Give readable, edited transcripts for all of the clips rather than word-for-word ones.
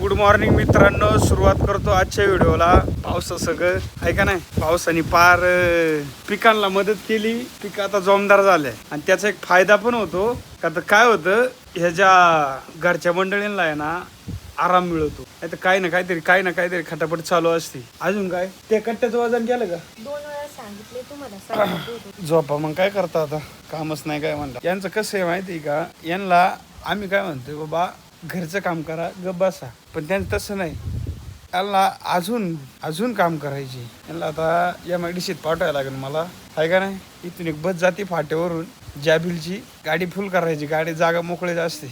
Good morning मित्रांनो, सुरुवात करतो आजच्या व्हिडिओला. पावसासगळं आहे का नाही, पावसाने पार पिकांना मदत केली. पिक आता जोमदार झाले आणि त्याचा एक फायदा पण होतो. का तर काय होतं, ह्या ज्या घरच्या मंडळींना आहे ना आराम मिळतो. नाही तर काही ना काहीतरी खटापट चालू असते. अजून काय ते कट्ट्याचं वजन केलं का? 2 वेळा सांगितले तुम्हाला. झोपा मग काय करता, आता कामच नाही काय म्हणलं. यांचं कसं आहे माहिती का, यांना आम्ही काय म्हणतोय बाबा घरचं काम करा गप बसा, पण त्यांचं तसं नाही. त्यांना अजून काम करायचे. यांना आता MIDCत पाठवायला लागेल मला, आहे का नाही. इथून एक बस जाते फाट्यावरून जॅबिलची, गाडी फुल करायची. गाडी जागा मोकळी असते.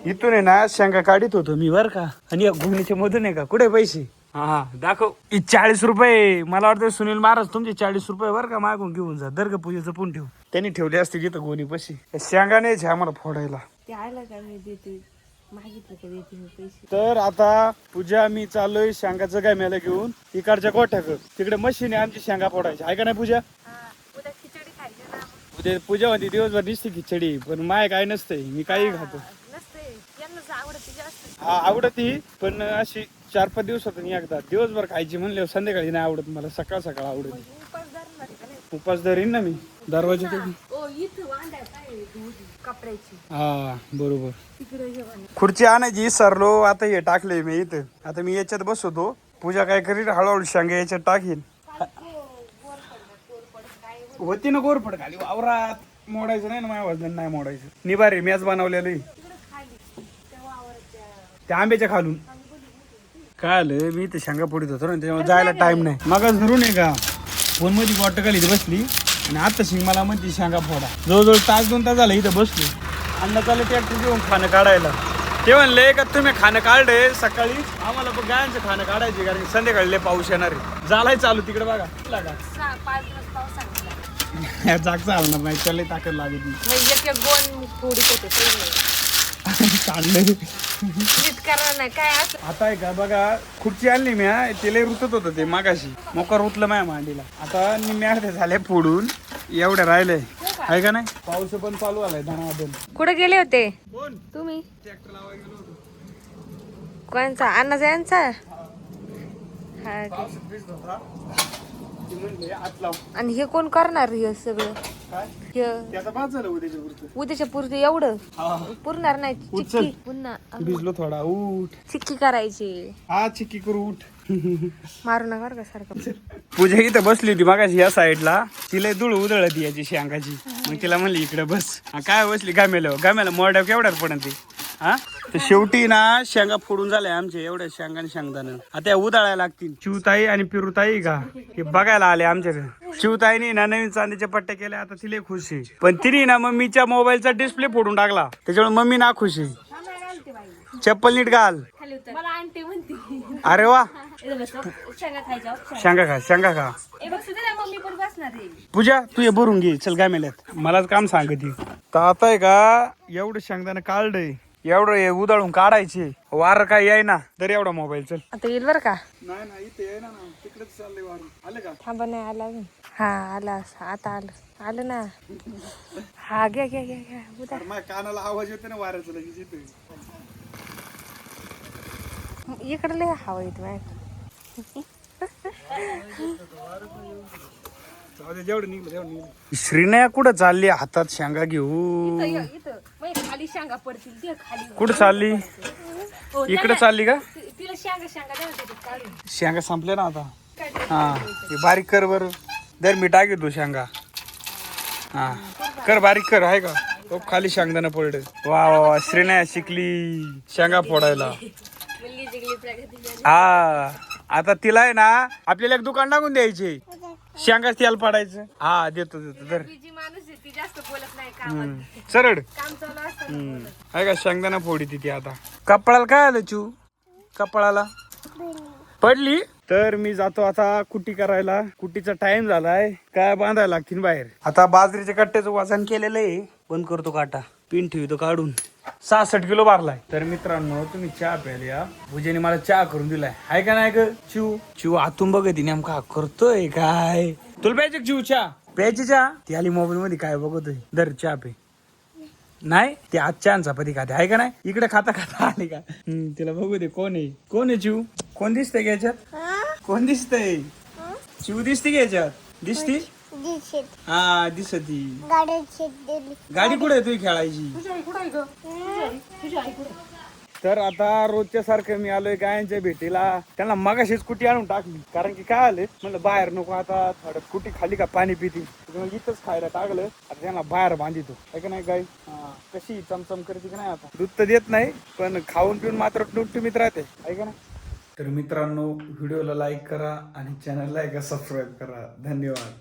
इथून आहे ना शेंगा काढीत होतो मी बरं का, आणि घुगणीच्या मधून आहे का कुठे पैसे, हा दाखव. 40 रुपये. मला वाटतं सुनील महाराज तुमचे 40 रुपये बरं का मागून घेऊन जा. दर्ग पूजेचं पण ठेव. त्यांनी ठेवले असते जिथं गोणी पशी. शेंगा नाहीच आम्हाला फोडायला. तर आता पूजा मी चाललोय शेंगाचं गाम्याला घेऊन इकडच्या गोठ्याकडे. तिकडे मशीन आहे आमची शेंगा फोडायची, आहे का नाही पूजा? उद्या पूजा होती दिवसभर दिसते खिचडी, पण माय काय नसतंय, मी काही खातो. हा आवडती, पण अशी 4-5 दिवसातून एकदा. दिवसभर खायची म्हणले संध्याकाळी नाही आवडत मला, सकाळ सकाळ आवडती. उपास धरीन ना मी दरवाजा. हा बरोबर. खुर्ची आणायची विसरलो, आता हे टाकले मी इथं. आता मी याच्यात बसवतो. पूजा काय करील, हळूहळू शेंगा याच्यात टाकीन. होती ना गोरफड खाली वावरात, मोडायचं नाही ना, माझ्या वजन नाही मोडायचं. निभारे मॅच बनवलेलं त्या आंब्याच्या खालून. काय आलं, मी इथे शेंगा फोडीत होतो ना, त्याच्यामुळे जायला टाइम नाही. मगच धरून आहे का फोन मध्ये वाटत खाली इथे बसली, आणि आता शिंग मला म्हणते शेंगा फोडा. जवळजवळ 1-2 तास झालं इथं बसली. अन्न चाललं ट्रॅक्टर घेऊन खाणं काढायला. ते म्हणले का तुम्ही खाणं काढले सकाळी, आम्हाला पण गायांचं खाणं काढायचे, कारण संध्याकाळी लय पाऊस येणार आहे. झालाय चालू तिकडे बघा. जाग चालणार नाही, त्याला ताकद लागेल. आता आहे का बघा, खुर्ची आणली मी, तिला रुतत होतं ते मागाशी, मोकर रुतलं माझ्या मांडीला. आता निम्म्या अर्ध्या झाले फोडून, एवढ्या राहिले, आहे का नाही. पाऊस पण चालू आलाय धनाधन. कुठे गेले होते तुम्ही? ट्रॅक्टर लावायला गेलो होतो. कोणचा? अण्णाचा यांचा? आणि हे कोण करणार हे सगळं? उद्याच्या पुरते एवढं पुरणार नाही. चिक्की पुन्हा भिजलो थोडा. उठ चिक्की करायची. हा चिक्की करू, उठ. मारू नका बरं का सारखं. पूजा इथं बसली होती मागाशी या साईडला. तिला धूळ उधळती याची शेंगाची. मग तिला म्हणली इकडे बस. काय बसली गाम्याला मोरड्या केवढ्यात पडन ती. हा तर शेवटी ना शेंगा फोडून झाल्या आमचे, एवढ्या शेंगा शेंगदाणं आता उधाळायला लागतील. चिवताई आणि पिरुताई का हे बघायला आले आमच्याकडे. चिवताईने ना नवीन चांदीच्या पट्ट्या केल्या, आता तिला खुश आहे. पण तिने ना मम्मीच्या मोबाईलचा डिस्प्ले फोडून टाकला, त्याच्यामुळे मम्मी ना खुश आहे. चप्पल नीट घाल. अरे वा, शेंगा खा. पूजा तू हे भरून घे, चल गामेल्यात मलाच काम सांगते. तर आता आहे का एवढं शेंगदाणं काढलंय, एवढं हे उधळून काढायचे. वार काय याय ना तर एवढा मोबाईल. चल आता येईल बरं का? नाही इथे आहे ना, तिकडेच चाललंय वार. आलं का? थांबा, नाही आला अजून. हा आला, आता आलं ना. हा घ्या माझ्या कानाला आवाज येतो ना वाऱ्याचा, लगेच येतोय. इकडे लय हवा येते माझ्या. श्रीनया कुठं चालली हातात शेंगा घेऊ? खाली शेंगा पडतील. कुठं चालली? इकडे चालली का? तिला शेंगा शेंगा संपल्या ना आता. हा हे बारीक कर बर. दर मी टाकी तू शेंगा. हा कर, बारीक कर. आहे का? तो खाली शेंगदाणा पडले. वा वा, श्रीनया शिकली शेंगा फोडायला. हा आता तिला आहे ना आपल्याला एक दुकान टाकून द्यायचे, शेंगाच तेल पाडायचं. हा देतो तर सरळ. आहे का शेंगदाणा फोडी ती आता. कपडाला काय आलं चू? कपडाला पडली. तर मी जातो आता कुट्टी करायला. कुट्टीचा टाइम झालाय, काय बांधायला लागतील बाहेर. आता बाजरीच्या कट्ट्याचं वजन केलेलं आहे. बंद करतो काटा, पिन ठेवतो काढून. 66 किलो भरलाय. तर मित्रांनो तुम्ही चहा प्यायला या. पूजेने मला चहा करून दिलाय, आहे का नाही ग चिव? आतून बघ ती नेमका करतोय काय. तुला प्यायचे चिव चहा? प्यायची चहा? ती आली मोबाईल मध्ये काय बघतोय. दर चहा पे. नाही ते आजच्या चपाती खाते आहे का नाही इकडे खाता खाता आली का तिला बघू दे कोण आहे चिव कोण दिसतंय का याच्यात कोण दिसतंय चिव दिसते का याच्यात दिसती हा दिसती गाडी कुठे आहे तुझी खेळायची तर आता रोजच्या सारखं मी आलोय गायांच्या भेटीला त्यांना मगाशी स्कूटी आणून टाकली कारण की काय आले म्हणलं बाहेर नको आता थोडं स्कूटी खाली का पाणी पिती मग इथंच खायला टाकलं आता त्यांना बाहेर बांधितो आहे का नाही गाय कशी चमचम करते की नाही आता दूध तर देत नाही पण खाऊन पिऊन मात्र टुमटुमीत राहते आहे का नाही तर मित्रांनो व्हिडिओला लाईक करा आणि चॅनलला सबस्क्राईब करा धन्यवाद.